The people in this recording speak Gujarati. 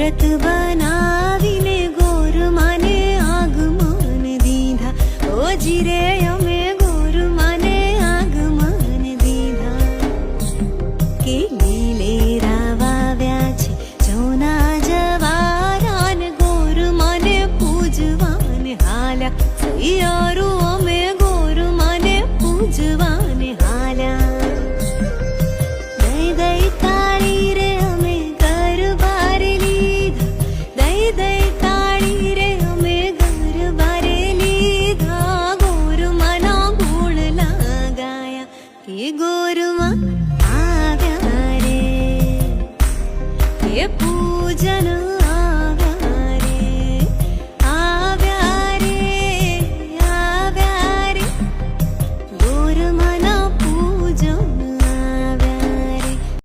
વ્રત બનાવીને ગોર માને આગમન દીધા. ઓજી રે અમે ગોર માને આગમન દીધા. કે